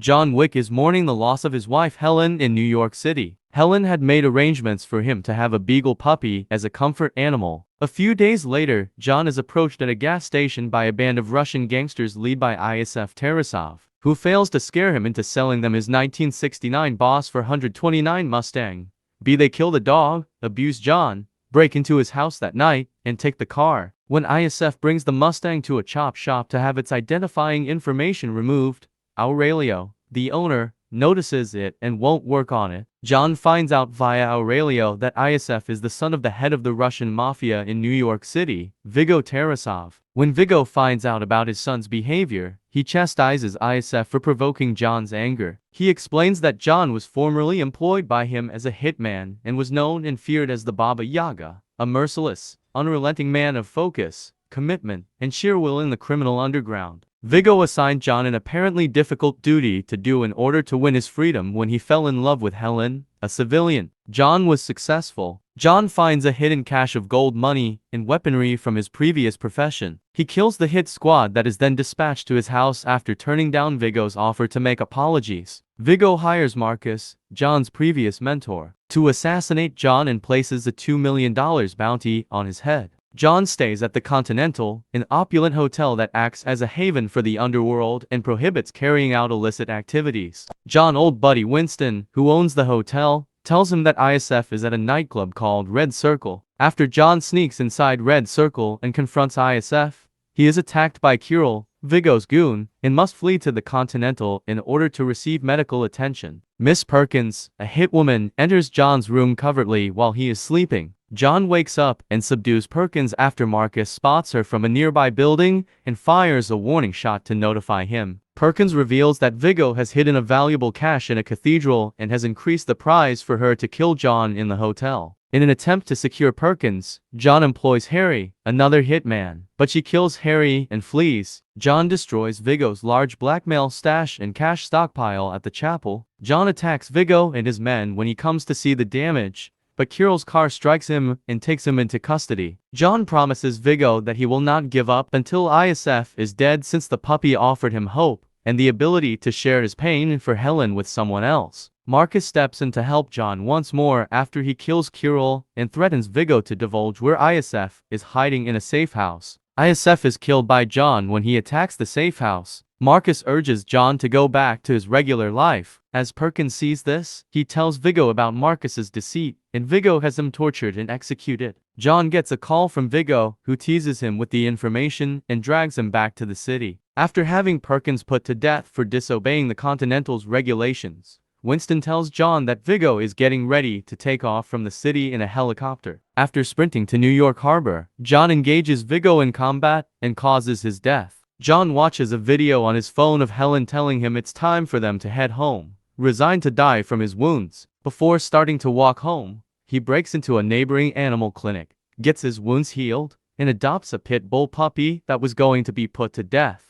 John Wick is mourning the loss of his wife Helen in New York City. Helen had made arrangements for him to have a beagle puppy as a comfort animal. A few days later, John is approached at a gas station by a band of Russian gangsters led by ISF Tarasov, who fails to scare him into selling them his 1969 Boss for 129 Mustang. They kill the dog, abuse John, break into his house that night, and take the car. When ISF brings the Mustang to a chop shop to have its identifying information removed, Aurelio, the owner, notices it and won't work on it. John finds out via Aurelio that ISF is the son of the head of the Russian mafia in New York City, Viggo Tarasov. When Viggo finds out about his son's behavior, he chastises ISF for provoking John's anger. He explains that John was formerly employed by him as a hitman and was known and feared as the Baba Yaga, a merciless, unrelenting man of focus, commitment, and sheer will in the criminal underground. Viggo assigned John an apparently difficult duty to do in order to win his freedom when he fell in love with Helen, a civilian. John was successful. John finds a hidden cache of gold money and weaponry from his previous profession. He kills the hit squad that is then dispatched to his house after turning down Viggo's offer to make apologies. Viggo hires Marcus, John's previous mentor, to assassinate John and places a $2 million bounty on his head. John stays at the Continental, an opulent hotel that acts as a haven for the underworld and prohibits carrying out illicit activities. John's old buddy Winston, who owns the hotel, tells him that ISF is at a nightclub called Red Circle. After John sneaks inside Red Circle and confronts ISF, he is attacked by Kirill, Viggo's goon, and must flee to the Continental in order to receive medical attention. Miss Perkins, a hitwoman, enters John's room covertly while he is sleeping. John wakes up and subdues Perkins after Marcus spots her from a nearby building and fires a warning shot to notify him. Perkins reveals that Viggo has hidden a valuable cache in a cathedral and has increased the prize for her to kill John in the hotel. In an attempt to secure Perkins, John employs Harry, another hitman, but she kills Harry and flees. John destroys Viggo's large blackmail stash and cash stockpile at the chapel. John attacks Viggo and his men when he comes to see the damage, but Kirill's car strikes him and takes him into custody. John promises Viggo that he will not give up until ISF is dead, since the puppy offered him hope and the ability to share his pain for Helen with someone else. Marcus steps in to help John once more after he kills Kirill and threatens Viggo to divulge where ISF is hiding in a safe house. ISF is killed by John when he attacks the safe house. Marcus urges John to go back to his regular life. As Perkins sees this, he tells Viggo about Marcus's deceit, and Viggo has him tortured and executed. John gets a call from Viggo, who teases him with the information and drags him back to the city. After having Perkins put to death for disobeying the Continental's regulations, Winston tells John that Viggo is getting ready to take off from the city in a helicopter. After sprinting to New York Harbor, John engages Viggo in combat and causes his death. John watches a video on his phone of Helen telling him it's time for them to head home, resigned to die from his wounds. Before starting to walk home, he breaks into a neighboring animal clinic, gets his wounds healed, and adopts a pit bull puppy that was going to be put to death.